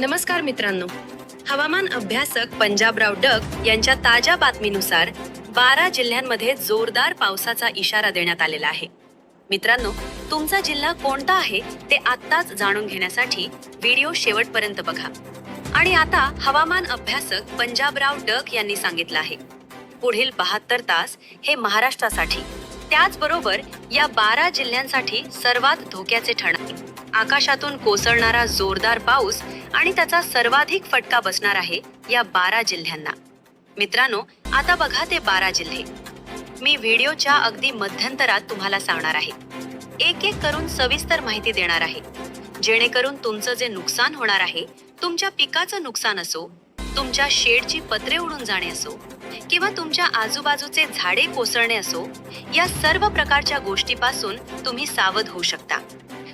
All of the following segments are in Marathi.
नमस्कार मित्रांनो, हवामान अभ्यासक पंजाबराव डक यांच्या ताज्या बातमीनुसार 12 जिल्ह्यांमध्ये जोरदार पावसाचा इशारा देण्यात आलेला आहे. मित्रांनो, तुमचा जिल्हा कोणता आहे ते आत्ताच जाणून घेण्यासाठी व्हिडिओ शेवटपर्यंत बघा. आणि आता हवामान अभ्यासक पंजाबराव डक यांनी सांगितलं आहे, पुढील 72 तास हे महाराष्ट्रासाठी, त्याचबरोबर या 12 जिल्ह्यांसाठी सर्वात धोक्याचे ठरणार. आकाशातून कोसळणारा जोरदार पाऊस आणि त्याचा सर्वाधिक फटका बसणार आहे या 12 जिल्ह्यांना. मित्रांनो, आता बघा ते 12 जिल्हे. मी व्हिडिओच्या अगदी मध्यंतरात तुम्हाला सांगणार आहे. एक एक करून सविस्तर माहिती देणार आहे, जेणेकरून तुमचं जे नुकसान होणार आहे, तुमच्या पिकाचं नुकसान असो, तुमच्या शेडची पत्रे उडून जाणे असो, किंवा तुमच्या आजूबाजूचे झाडे कोसळणे असो, या सर्व प्रकारच्या गोष्टीपासून तुम्ही सावध होऊ शकता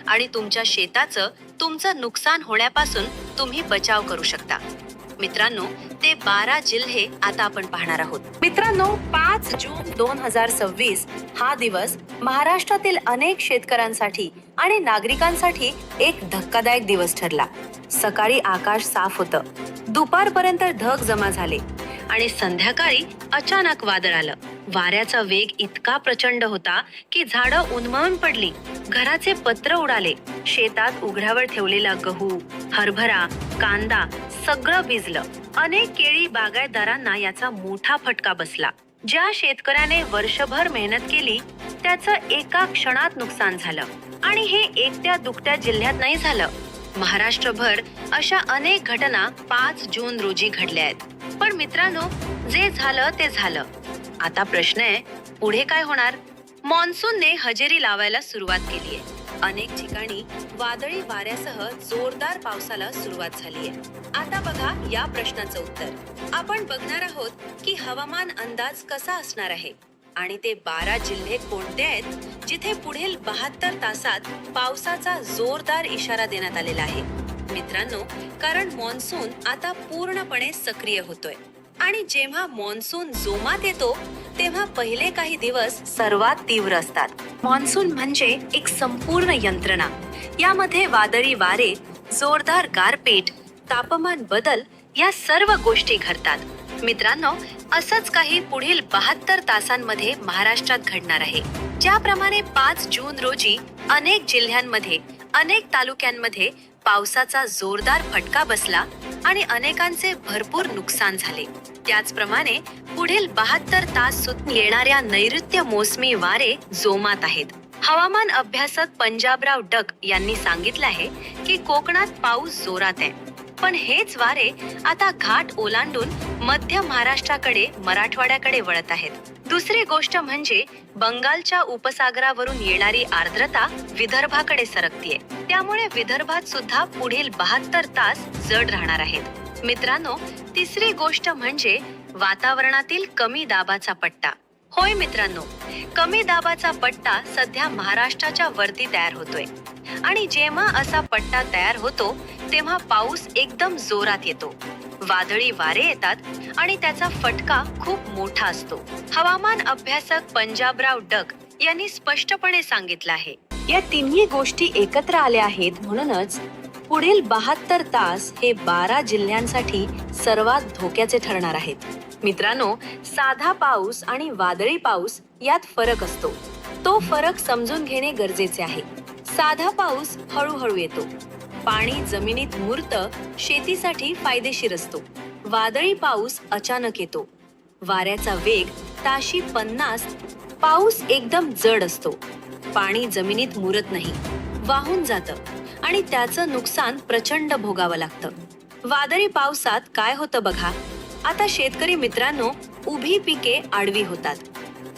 आणि तुमच्या शेताचं तुमचं नुकसान होण्यापासून तुम्ही बचाव करू शकता. मित्रांनो, ते 12 जिल्हे आता आपण पाहणार आहोत. मित्रांनो, 5 जून 2026 हा दिवस महाराष्ट्रातील अनेक शेतकऱ्यांसाठी आणि नागरिकांसाठी एक धक्कादायक दिवस ठरला. सकाळी आकाश साफ होतं, दुपारपर्यंत ढग जमा झाले आणि संध्याकाळी अचानक वादळ आलं. वाऱ्याचा वेग इतका प्रचंड होता की झाडं उन्मळून पडली, घराचे पत्र उडाले, शेतात उघड्यावर ठेवलेला गहू, हरभरा, कांदा सगळं भिजलं. अनेक केळी बागायतदारांना याचा मोठा फटका बसला. ज्या शेतकऱ्याने वर्षभर मेहनत केली त्याचं एका क्षणात नुकसान झालं. आणि हे एकट्या दुकट्या जिल्ह्यात नाही झालं, महाराष्ट्रभर अशा अनेक घटना 5 जून रोजी घडल्या आहेत. पण मित्रांनो, जे झालं ते झालं. आता प्रश्न आहे, पुढे काय होणार? मॉन्सूनने हजेरी लावायला सुरुवात केली आहे. अनेक ठिकाणी वादळी वाऱ्यासह जोरदार पावसाला सुरुवात झाली आहे. आता बघा या प्रश्नाचं उत्तर. आपण बघणार आहोत की हवामान अंदाज कसा असणार आहे आणि ते 12 जिल्हे कोणते आहेत जिथे पुढील 72 तासात पावसाचा जोरदार इशारा देण्यात आलेला आहे. मित्रांनो, कारण मॉन्सून आता पूर्णपणे सक्रिय होतोय आणि जेव्हा मॉन्सून जोमात येतो तेव्हा पहिले काही दिवस सर्वात तीव्र असतात. मॉन्सून म्हणजे एक संपूर्ण यंत्रणा. यामध्ये वादळी वारे, जोरदार गारपीट, तापमान बदल या सर्व गोष्टी घडतात. मित्रांनो, असंच काही पुढील 72 तासांमध्ये महाराष्ट्रात घडणार आहे. ज्याप्रमाणे 5 जून रोजी अनेक जिल्ह्यांमध्ये, अनेक तालुक्यांमध्ये पावसाचा जोरदार फटका बसला आणि अनेकांचे भरपूर नुकसान झाले, त्याचप्रमाणे पुढील 72 तास येणाऱ्या नैऋत्य मोसमी वारे जोमात आहेत. हवामान अभ्यासक पंजाबराव डक यांनी सांगितलं आहे की कोकणात पाऊस जोरात आहे, पण हेच वारे आता घाट ओलांडून मध्य महाराष्ट्राकडे, मराठवाड्याकडे वळत आहेत. दुसरी गोष्ट म्हणजे बंगालच्या उपसागरावरून येणारी आर्द्रता विदर्भाकडे सरकतीये, त्यामुळे विदर्भात सुद्धा पुढील 72 तास जड राहणार आहेत. मित्रांनो, तिसरी गोष्ट म्हणजे वातावरणातील कमी दाबाचा पट्टा. होय मित्रांनो, कमी दाबाचा पट्टा सध्या महाराष्ट्राच्या वरती तयार होतोय आणि जेव्हा असा पट्टा तयार होतो तेव्हा पाऊस एकदम जोरात येतो, वादळी वारे येतात आणि त्याचा फटका खूप मोठा असतो. हवामान अभ्यासक पंजाबराव डक यांनी स्पष्टपणे सांगितलं आहे, या तिन्ही गोष्टी एकत्र आल्या आहेत, म्हणूनच पुढील 72 तास हे 12 जिल्ह्यांसाठी सर्वात धोक्याचे ठरणार आहेत. मित्रांनो, साधा पाऊस आणि वादळी पाऊस यात फरक असतो. तो फरक समजून घेणे गरजेचे आहे. साधा पाऊस हळूहळू येतो, पाणी जमिनीत मुरतं, शेतीसाठी फायदेशीर असतो. वादळी पाऊस अचानक येतो, वाऱ्याचा वेग ताशी 50, पाऊस एकदम जड असतो, पाणी जमिनीत मुरत नाही, वाहून जातं आणि त्याचं नुकसान प्रचंड भोगावं लागतं. वादळी पावसात काय होतं बघा. आता शेतकरी मित्रांनो, उभी पिके आडवी होतात.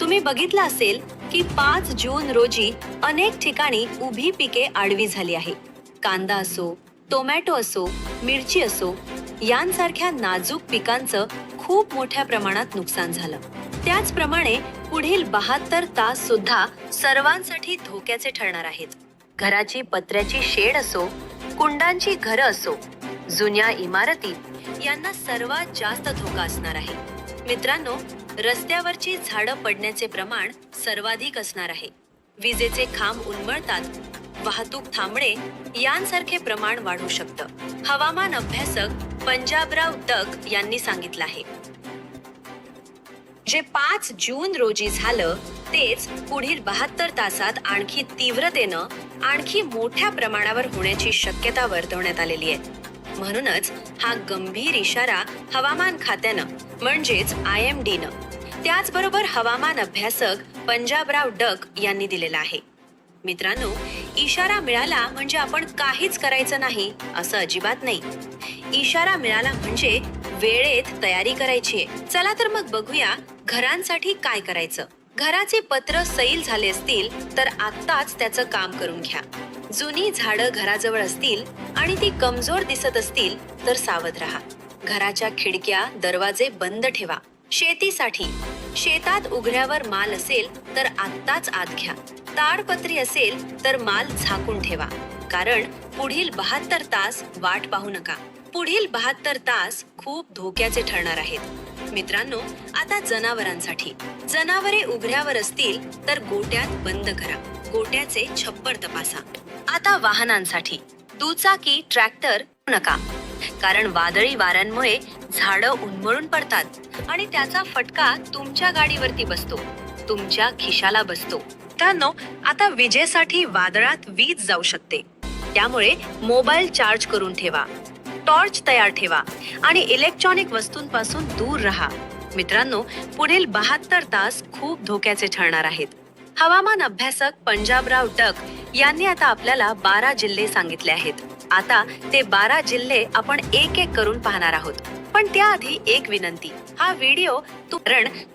तुम्ही बघितलं असेल की 5 जून रोजी अनेक ठिकाणी उभी पिके आडवी झाली आहे. कांदा असो, टोमॅटो असो, मिरची असो, यांसारख्या नाजूक पिकांचं खूप मोठ्या प्रमाणात नुकसान झालं. त्याचप्रमाणे पुढील 72 तास सुद्धा सर्वांसाठी धोक्याचे ठरणार आहेत. घराची पत्र्याची शेड असो, कुंडांची घरं असो, जुन्या इमारती यांना सर्वात जास्त धोका असणार आहे. मित्रांनो, रस्त्यावरची झाडं पडण्याचे प्रमाण सर्वाधिक असणार आहे. विजेचे खांब उन्मळतात, वाहतूक थांबणे यांसारखे प्रमाण वाढू शकतं, हवामान अभ्यासक पंजाबराव डक यांनी सांगितलं आहे. जे 5 जून रोजी झालं तेच पुढील 72 तासात आणखी तीव्रतेनं आणखी मोठ्या प्रमाणावर होण्याची शक्यता वर्तवण्यात आलेली आहे. म्हणूनच हा गंभीर इशारा हवामान खात्यानं म्हणजेच IMD नं त्याचबरोबर हवामान अभ्यासक पंजाबराव डक यांनी दिलेला आहे. मित्रांनो, इशारा मिळाला म्हणजे आपण काहीच करायचं नाही असं अजिबात नाही. इशारा मिळाला म्हणजे वेळेत तयारी करायची आहे. चला तर मग बघूया घरांसाठी काय करायचं. घराचे पत्र सैल झाले असतील तर आत्ताच त्याचं काम करून घ्या. जुनी झाडं घराजवळ असतील आणि ती कमजोर दिसत असतील तर सावध राहा. घराच्या खिडक्या दरवाजे बंद ठेवा. शेतीसाठी शेतात उघड्यावर माल असेल तर आत्ताच आत घ्या. ताडपत्री असेल तर माल झाकून ठेवा, कारण पुढील 72 तास वाट पाहू नका. पुढील 72 तास खूप धोक्याचे ठरणार आहेत. मित्रांनो, आता जनावरांसाठी जनावरे उघड्यावर असतील तर गोट्यात बंद करा. गोट्याचे छप्पर तपासा. आता वाहनांसाठी दुचाकी ट्रॅक्टर नका, कारण वादळी वाऱ्यांमुळे झाडं उन्मळून पडतात आणि त्याचा फटका तुमच्या गाडीवरती बसतो, तुमच्या खिशाला बसतो. मित्रांनो, आता विजेसाठी वादळात वीज जाऊ शकते, त्यामुळे मोबाईल चार्ज करून ठेवा, टॉर्च तयार ठेवा आणि इलेक्ट्रॉनिक वस्तूंपासून दूर राहा. मित्रांनो, पुढील 72 तास खूप धोक्याचे ठरणार आहेत. हवामान अभ्यासक पंजाबराव डक यांनी आता आपल्याला 12 जिल्हे सांगितले आहेत. आता ते 12 जिल्हे आपण एक एक करून पाहणार आहोत. पण त्याआधी एक विनंती, हा व्हिडिओ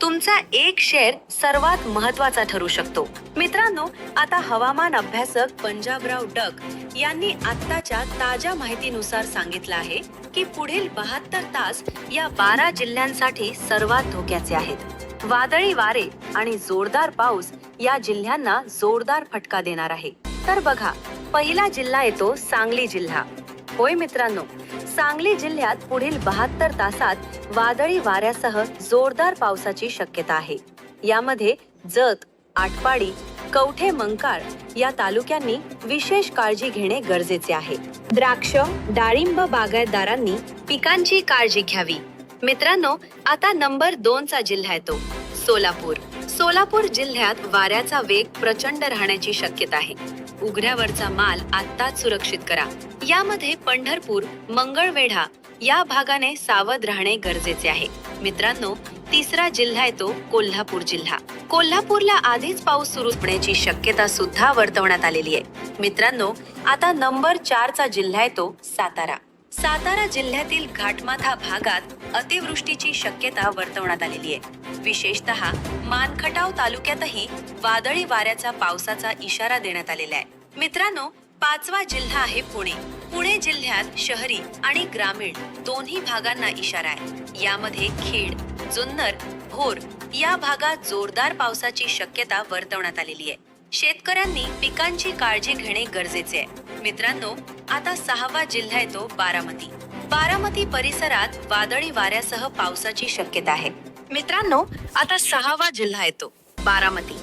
तुमचा एक शेअर सर्वात महत्वाचा ठरू शकतो. मित्रांनो, आता हवामान अभ्यासक पंजाबराव डक यांनी आत्ताच्या ताज्या माहितीनुसार सांगितलं आहे की पुढील 72 तास या 12 जिल्ह्यांसाठी सर्वात धोक्याचे आहेत. वादळी वारे आणि जोरदार पाऊस या जिल्ह्यांना जोरदार फटका देणार आहे. तर बघा, पहिला जिल्हा येतो सांगली जिल्हा. होय मित्रांनो, सांगली जिल्ह्यात पुढील 72 तासात वादळी वाऱ्यासह जोरदार पावसाची शक्यता आहे. यामध्ये जत, आटपाडी, कवठे मंकाळ या तालुक्यांनी विशेष काळजी घेणे गरजेचे आहे. द्राक्ष, डाळिंब बागायतदारांनी पिकांची काळजी घ्यावी. मित्रांनो, आता नंबर 2 चा जिल्हा येतो सोलापूर. सोलापूर जिल्ह्यात वाऱ्याचा वेग प्रचंड राहण्याची शक्यता आहे. उघड्यावरचा माल आत्ताच सुरक्षित करा. यामध्ये पंढरपूर, मंगळवेढा या भागाने सावध राहणे गरजेचे आहे. मित्रांनो, तिसरा जिल्हा येतो कोल्हापूर जिल्हा. कोल्हापूरला आधीच पाऊस सुरू होण्याची शक्यता सुद्धा वर्तवण्यात आलेली आहे. मित्रांनो, आता नंबर 4 चा जिल्हा येतो सातारा. सातारा जिल्ह्यातील घाटमाथा भागात अतिवृष्टीची शक्यता वर्तवण्यात आलेली आहे. विशेषतः मानखटाव तालुक्यातही वादळी वाऱ्याचा पावसाचा इशारा देण्यात आलेला आहे. मित्रांनो, 5वा जिल्हा आहे पुणे. पुणे जिल्ह्यात शहरी आणि ग्रामीण दोन्ही भागांना इशारा आहे. यामध्ये खेड, जुन्नर, भोर या भागात जोरदार पावसाची शक्यता वर्तवण्यात आलेली आहे. शेतकऱ्यांनी पिकांची काळजी घेणे गरजेचे आहे. मित्रांनो, आता 6वा जिल्हा येतो बारामती. बारामती परिसरात वादळी वाऱ्यासह पावसाची शक्यता आहे. मित्रांनो, आता 6वा जिल्हा येतो बारामती.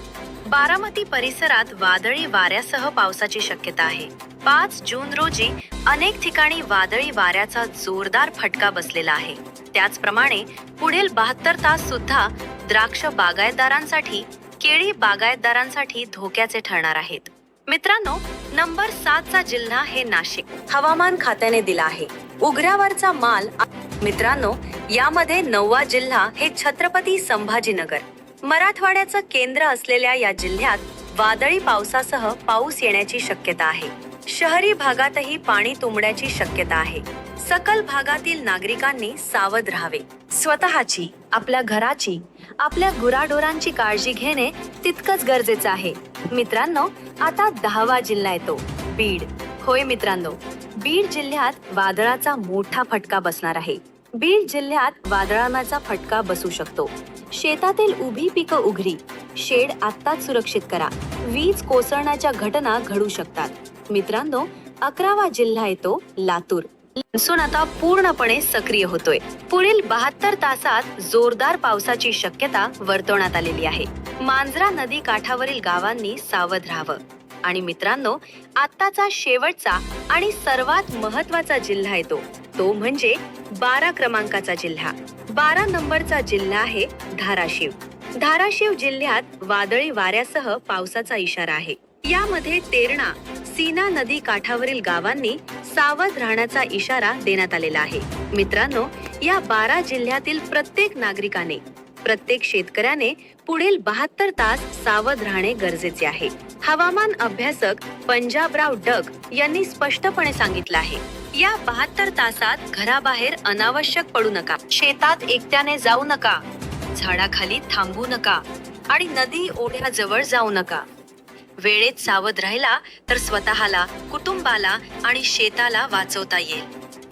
बारामती परिसरात वादळी वाऱ्यासह पावसाची शक्यता आहे. 5 जून रोजी अनेक ठिकाणी वादळी वाऱ्याचा जोरदार फटका बसलेला आहे. त्याचप्रमाणे पुढील 72 तास सुद्धा द्राक्ष बागायतदारांसाठी, केळी बागायतदारांसाठी धोक्याचे ठरणार आहेत. मित्रांनो, नंबर 7 चा जिल्हा हे नाशिक. हवामान खात्याने दिला आहे उघड्यावरचा माल. मित्रांनो, यामध्ये 9वा जिल्हा हे छत्रपती संभाजीनगर. मराठवाड्याचं केंद्र असलेल्या या जिल्ह्यात वादळी पावसासह पाऊस येण्याची शक्यता आहे. शहरी भागातही पाणी तुंबण्याची शक्यता आहे. सकल भागातील नागरिकांनी सावध राहावे. स्वतःची, आपल्या घराची, आपल्या गुराढोरांची काळजी घेणे तितकंच गरजेचं आहे. मित्रांनो, आता 10वा जिल्हा येतो बीड. होय मित्रांनो, बीड जिल्ह्यात वादळाचा मोठा फटका बसणार आहे. बीड जिल्ह्यात वादळाचा फटका बसू शकतो. शेतातील उभी पिकं उघडी, शेड आत्ताच सुरक्षित करा. वीज कोसळण्याच्या घटना घडू शकतात. मित्रांनो, 11वा जिल्हा येतो लातूर. मान्सून आता पूर्णपणे सक्रिय होतोय. पुढील 72 तासात जोरदार पावसाची शक्यता वर्तवण्यात आलेली आहे. मांजरा नदी काठावरील गावांनी सावध राहावं. आणि मित्रांनो, आत्ताचा शेवटचा आणि सर्वात महत्वाचा जिल्हा येतो तो म्हणजे 12 क्रमांकाचा जिल्हा. 12 नंबरचा जिल्हा आहे धाराशिव. धाराशिव जिल्ह्यात वादळी वाऱ्यासह पावसाचा इशारा आहे. यामध्ये तेरणा, सीना नदी काठावरील गावांनी सावध राहण्याचा इशारा देण्यात आलेला आहे. मित्रांनो, या 12 जिल्ह्यातील प्रत्येक नागरिकाने, प्रत्येक शेतकऱ्याने पुढील 72 तास सावध राहणे गरजेचे आहे. हवामान अभ्यासक पंजाबराव डग यांनी स्पष्टपणे सांगितलं आहे, या 72 तासात घराबाहेर अनावश्यक पडू नका, शेतात एकट्याने जाऊ नका, झाडाखाली थांबू नका आणि नदी ओढ्याजवळ जाऊ नका. वेळेत सावध राहिला तर स्वतःला, कुटुंबाला आणि शेताला वाचवता येईल.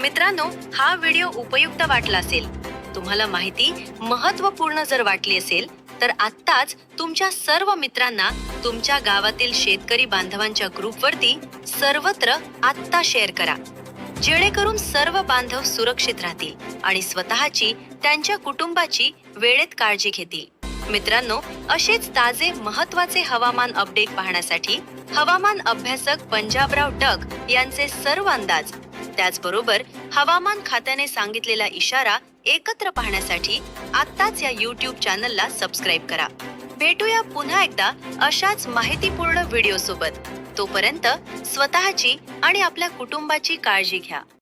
मित्रांनो, हा व्हिडिओ उपयुक्त वाटला असेल, तुम्हाला माहिती महत्त्वपूर्ण जर वाटली असेल तर आत्ताच तुमच्या सर्व मित्रांना तुमच्या गावातील शेतकरी बांधवांच्या ग्रुपवरती सर्वत्र आत्ता शेअर करा, जेणेकरून सर्व बांधव सुरक्षित राहतील आणि स्वतःची, त्यांच्या कुटुंबाची वेळेत काळजी घेतील. मित्रांनो, असेच ताजे महत्त्वाचे हवामान अपडेट पाहण्यासाठी हवामान अभ्यासक पंजाबराव डग यांचे सर्व अंदाज, त्याचबरोबर हवामान खात्याने सांगितलेला इशारा एकत्र पाहण्यासाठी आत्ताच या YouTube चॅनलला सबस्क्राईब करा. भेटूया पुन्हा एकदा अशाच माहितीपूर्ण व्हिडिओ सोबत. तोपर्यंत स्वतःची आणि आपल्या कुटुंबाची काळजी घ्या.